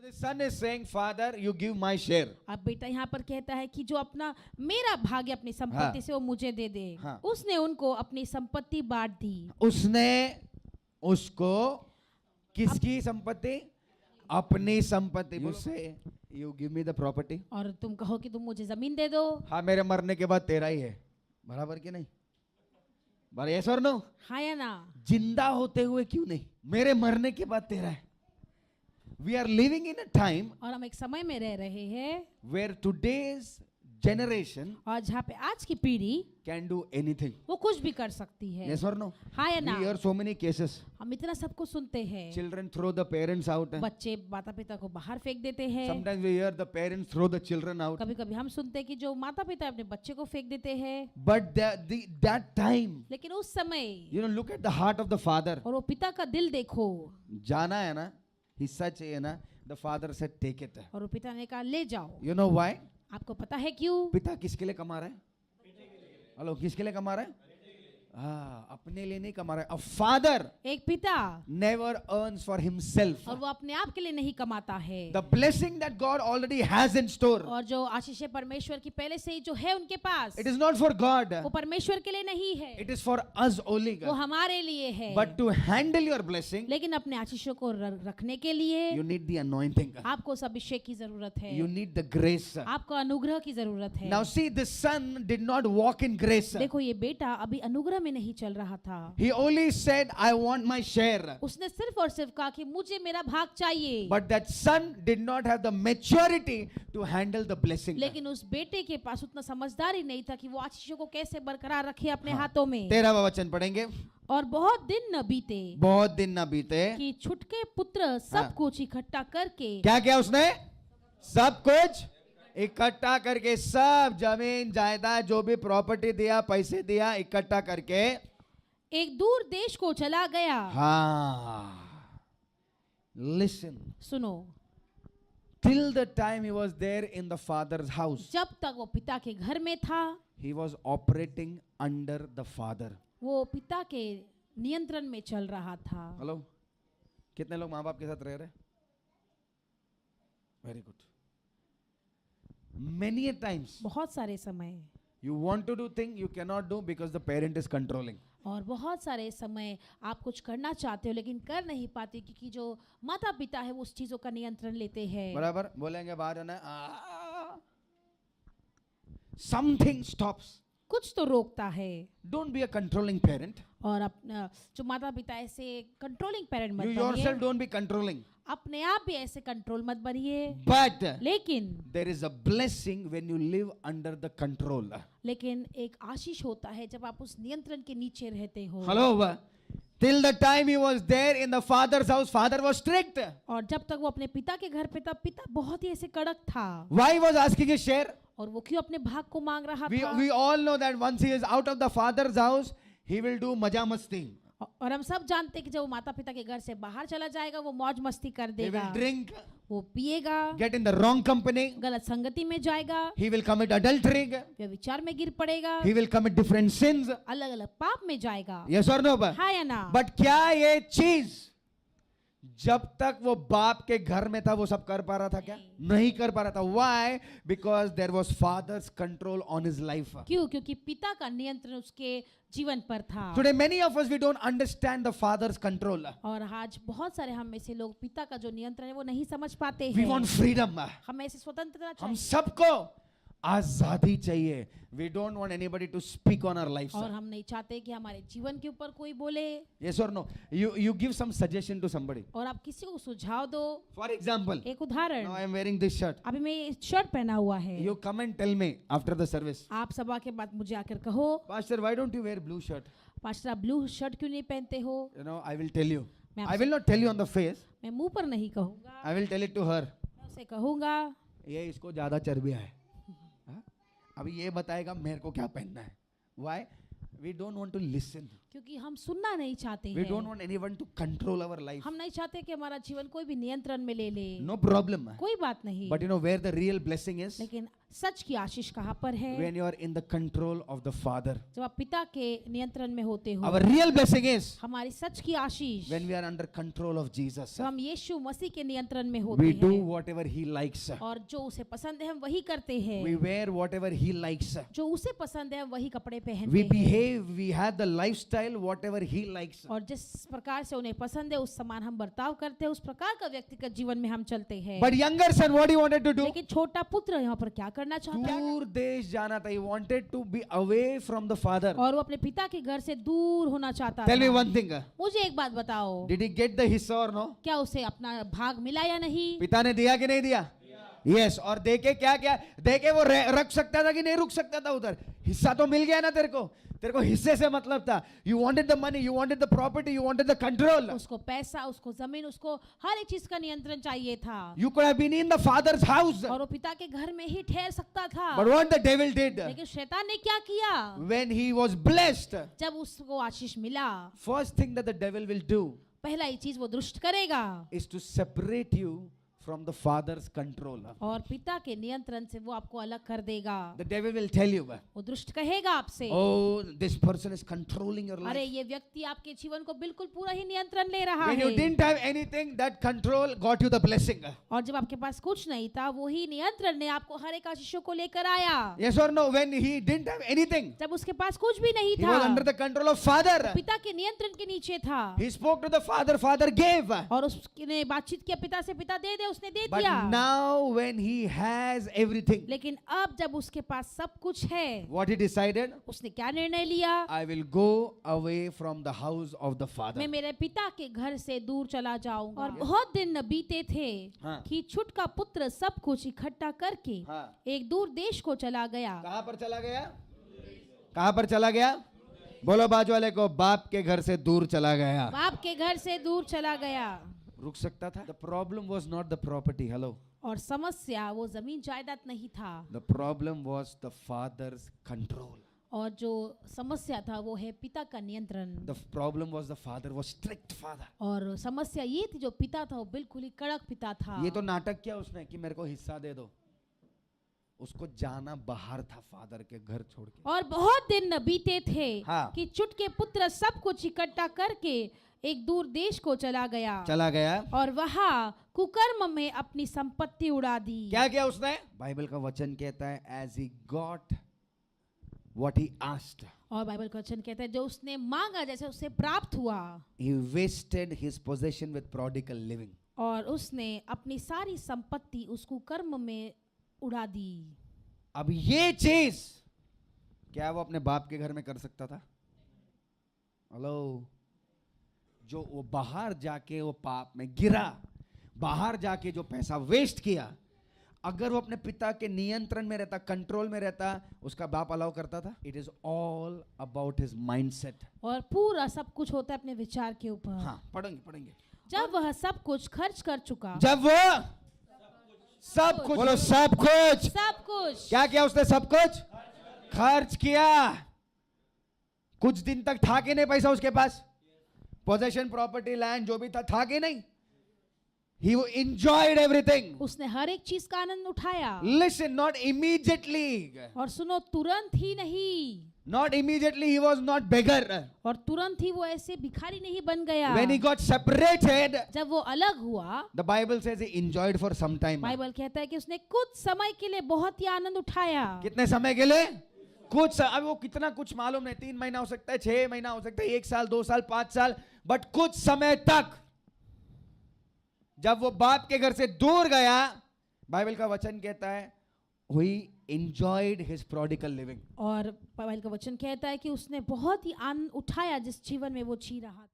the son is saying, Father, you give my share. अब बेटा यहाँ पर कहता है कि जो अपना मेरा भाग्य अपनी संपत्ति हाँ। से वो मुझे दे दे। हाँ। उसने उनको अपनी संपत्ति बांट दी। उसने उसको किसकी संपत्ति? अपनी संपत्ति। You say, you give me the property. और तुम कहो कि तुम मुझे जमीन दे दो। हाँ, मेरे मरने के बाद तेरा ही है, बराबर कि नहीं? बराबर, yes or no? हाँ या ना? जिंदा होते हुए क्यों नहीं? मेरे मरने के बाद तेरा है। We are living in a time और हम एक समय में रह रहे हैं where today's generation और जहाँ पे आज की पीढ़ी can do anything. वो कुछ भी कर सकती है। Yes or no? हाँ या We ना? hear so many cases. हम इतना सब कुछ सुनते हैं। Children throw the parents out. बच्चे माता पिता को बाहर फेंक देते हैं। Sometimes we hear the parents throw the children out. कभी कभी हम सुनते हैं कि जो माता पिता अपने बच्चे को फेंक देते हैं। But that time, लेकिन उस समय you know, look at the heart of the father. और वो पिता का दिल देखो। जाना है ना, हिस्सा चाहिए ना, the father said take it. और वो पिता ने कहा ले जाओ। You know why? आपको पता है क्यों? पिता किसके लिए कमा रहा है? हेलो, किसके लिए कमा रहा है? हाँ, अपने लिए नहीं कमा रहा है। A father एक पिता never earns for himself. और वो अपने आप के लिए नहीं कमाता है। The blessing that God already has in store, और जो आशीष परमेश्वर की पहले से ही जो है उनके पास, it is not for God. वो परमेश्वर के लिए नहीं है, It is for us only. वो हमारे लिए है। But to handle your blessing, लेकिन अपने आशीषों को रखने के लिए you need the anointing. आपको उस अभिषेक की जरूरत है। You need the grace. आपको अनुग्रह की जरूरत है। Now see, the son did not walk in grace. देखो ये बेटा अभी अनुग्रह में नहीं चल रहा था। He only said, I want my share. उसने सिर्फ और सिर्फ कहा कि मुझे मेरा भाग चाहिए। But that son did not have the maturity to handle the blessing. लेकिन उस बेटे के पास उतना समझदारी नहीं था कि वो आशीषों को कैसे बरकरार रखे अपने हाथों में। 13वां वचन पढ़ेंगे। और बहुत दिन न बीते बहुत दिन न बीते कि छुटके पुत्र सब कुछ इकट्ठा करके क्या किया उसने? सब कुछ इकट्ठा करके, सब जमीन जायदाद जो भी प्रॉपर्टी दिया, पैसे दिया, इकट्ठा करके एक दूर देश को चला गया। हाँ, listen. सुनो, Till the time he was there in the father's house, जब तक वो पिता के घर में था, he was operating under the father. वो पिता के नियंत्रण में चल रहा था। हेलो, कितने लोग माँ बाप के साथ रह रहे? Very good. Many a times बहुत सारे समय you want to do thing you cannot do because the parent is controlling. और बहुत सारे समय आप कुछ करना चाहते हो लेकिन कर नहीं पाते क्योंकि जो माता पिता है वो उस चीजों का नियंत्रण लेते हैं। बराबर बोलेंगे बाहर ना, something stops. कुछ तो रोकता है। Don't be a controlling parent. और अपना जो माता पिता ऐसे कंट्रोलिंग पेरेंट मत You बनिए। yourself don't be controlling. अपने आप भी ऐसे कंट्रोल मत बनिए। But लेकिन there is a blessing when you live under the control. लेकिन एक आशीष होता है जब आप उस नियंत्रण के नीचे रहते हो। Hello. Till the time he was there in the father's house, father was strict. और जब तक वो अपने पिता के घर पे था, पिता बहुत ही ऐसे कड़क था। Why he was asking his share? और वो क्यों अपने भाग को मांग रहा था? We all know that once he is out of the father's house, he will do मजा मस्ती. और हम सब जानते हैं कि जब वो माता पिता के घर से बाहर चला जाएगा वो मौज मस्ती कर He देगा। will drink, वो पिएगा, get in the wrong company. गलत संगति में जाएगा, He will commit adultery. व्यभिचार में गिर पड़ेगा, He will commit different sins. अलग अलग पाप में जाएगा। Yes or no? हाँ या ना? But क्या ये चीज जब तक वो बाप के घर में था वो सब कर पा रहा था क्या? नहीं कर पा रहा था। Why? Because there was father's control on his life. क्यों? क्योंकि पिता का नियंत्रण उसके जीवन पर था। Today many of us we don't understand the father's control. और आज बहुत सारे हम में से लोग पिता का जो नियंत्रण है वो नहीं समझ पाते We हैं। want freedom. हम ऐसे स्वतंत्रता हम चाहिए सबको आजादी चाहिए। We don't want anybody to speak on our lives. और हम नहीं चाहते कि हमारे जीवन के ऊपर कोई बोले। Yes or no? You give some suggestion to somebody. और आप किसी को सुझाव दो। For example, एक उदाहरण, now I am wearing this shirt. अभी मैं ये शर्ट पहना हुआ है। You come and tell me after the service, आप सभा के बाद मुझे आकर कहो, Pastor, why don't you wear blue shirt? Pastor आप ब्लू शर्ट क्यों नहीं पहनते हो? You know, I will tell you. मैं I will not tell you on the face. मैं मुंह पर नहीं कहूंगा, I will tell it to her. मैं उसे कहूंगा ये इसको ज्यादा चर्बी है। हाँ? अभी ये बताएगा मेरे को क्या पहनना है। Why? We don't want to listen. क्योंकि हम सुनना नहीं चाहते We don't हैं। want anyone to control our life. हम नहीं चाहते कि हमारा जीवन कोई भी नियंत्रण में ले ले। No problem. कोई बात नहीं। But you know where the real blessing is? लेकिन सच की आशीष कहाँ पर है? When you are in the control of the Father. जब आप पिता के नियंत्रण में होते हो। Our real blessing is हमारी सच की आशीष when we are under control of Jesus. तो हम यीशु मसीह के नियंत्रण में होते We do हैं whatever He likes. और जो उसे पसंद है हम वही करते हैं। We wear whatever He likes. जो उसे पसंद है हम वही कपड़े We पहनते हैं behave, we have the lifestyle whatever He likes. और जिस प्रकार से उन्हें पसंद है उस समान हम बर्ताव करते हैं, उस प्रकार का व्यक्तिगत जीवन में हम चलते हैं। But younger son, what he wanted to do? लेकिन छोटा पुत्र यहाँ पर क्या करना चाहता है? दूर देश जाना था. He wanted to be away from the Father. और वो अपने पिता के घर से दूर होना चाहता Tell me था। one thing. मुझे एक बात बताओ, Did he get the hissa or no? क्या उसे अपना भाग मिला या नहीं? पिता ने दिया कि नहीं दिया? Yes. और देके क्या क्या देके वो रख सकता था कि नहीं रुक सकता था उधर? हिस्सा तो मिल गया ना तेरे को हिस्से से मतलब था. You wanted the money, you wanted the property, you wanted the control. उसको पैसा, उसको जमीन, उसको हर एक चीज का नियंत्रण चाहिए था You could have been in the Father's house. और वो पिता के घर में ही ठहर सकता था। But what the devil did? लेकिन शैतान ने क्या किया? When he was blessed, जब उसको आशीष मिला, first thing that the devil will do पहला ही चीज वो दुष्ट करेगा is to separate you from the Father's control. और पिता के नियंत्रण से वो आपको अलग कर देगा। The devil will tell you, वो दुष्ट कहेगा आपसे, oh, this person is controlling your अरे life. ये व्यक्ति आपके जीवन को बिल्कुल पूरा ही नियंत्रण ले रहा When you है। didn't have anything, that control got you the blessing. और जब आपके पास कुछ नहीं था, वही नियंत्रण ने आपको हर एक आशीषों को लेकर आया। Yes or no? When he didn't have anything, जब उसके पास कुछ भी नहीं he was under था, the control of Father. पिता के नियंत्रण के नीचे था He spoke to the Father, Father gave. और उसने बातचीत किया पिता से, पिता दे दे, उसने दे But दिया। now when he has everything, लेकिन अब जब उसके पास सब कुछ है, what he decided? उसने क्या निर्णय लिया? I will go away from the house of the Father. मैं मेरे पिता के घर से दूर चला जाऊंगा। और बहुत दिन न बीते थे हाँ। कि छुटका पुत्र सब कुछ इकट्ठा करके हाँ। एक दूर देश को चला गया। कहाँ पर चला गया? कहाँ पर चला गया? बोलो बाजू वाले को, बाप के घर से दूर चला गया। बाप के घर से दूर चला गया। रुक सकता था? The problem was not the property. Hello. और समस्या वो जमीन जायदाद नहीं था, The problem was the Father's control. और जो समस्या था वो है पिता का नियंत्रण। The problem was the Father was strict Father. और समस्या ये थी जो पिता था वो बिल्कुल ही कड़क पिता था। ये तो नाटक किया उसने कि मेरे को हिस्सा दे दो। उसको जाना बाहर था फादर के घर छोड़ के। और बहुत दिन न बीते थे हाँ। कि चुटके पुत्र सब कुछ इकट्ठा करके एक दूर देश को चला गया और वहाँ कुकर्म में अपनी संपत्ति उड़ा दी। क्या किया उसने? बाइबल का वचन कहता है as he got what he asked, और बाइबल का वचन कहता है जो उसने मांगा जैसे उसे प्राप्त हुआ, he wasted his possession with prodigal living. और उसने अपनी सारी संपत्ति उस कुकर्म में उड़ा दी। अब ये चीज क्या वो अपने बाप के घर में कर सकता था? हेलो, जो वो बाहर जाके वो पाप में गिरा, बाहर जाके जो पैसा वेस्ट किया, अगर वो अपने पिता के नियंत्रण में रहता, कंट्रोल में रहता, उसका बाप अलाउ करता था? It is all about his mindset. और पूरा सब कुछ होता है अपने विचार के ऊपर। हाँ, पढ़ेंगे। जब वह सब कुछ खर्च कर चुका, जब वो सब कुछ, बोलो सब कुछ, सब कुछ, क्या किया उसने? सब कुछ खर्च किया। कुछ दिन तक था कि नहीं पैसा उसके पास? पोजेशन, प्रॉपर्टी, लैंड जो भी था कि नहीं? He enjoyed everything. उसने हर एक चीज का आनंद उठाया। Listen, not immediately. और सुनो, तुरंत ही नहीं, Not immediately, he was not beggar. और तुरंत ही वो ऐसे भिखारी नहीं बन गया। When he got separated, जब वो अलग हुआ, the Bible says he enjoyed for some time. Bible कहता है कि उसने कुछ समय के लिए बहुत ही आनंद उठाया। कितने समय के लिए? कुछ। अब वो कितना कुछ मालूम नहीं, 3 महीना हो सकता है, 6 महीना हो सकता है, 1 साल, 2 साल, 5 साल, बट कुछ समय तक। जब वो बाप के घर से दूर गया, बाइबल का वचन कहता है he enjoyed his prodigal living. और बाइबल का वचन कहता है कि उसने बहुत ही आनंद उठाया जिस जीवन में वो जी रहा था।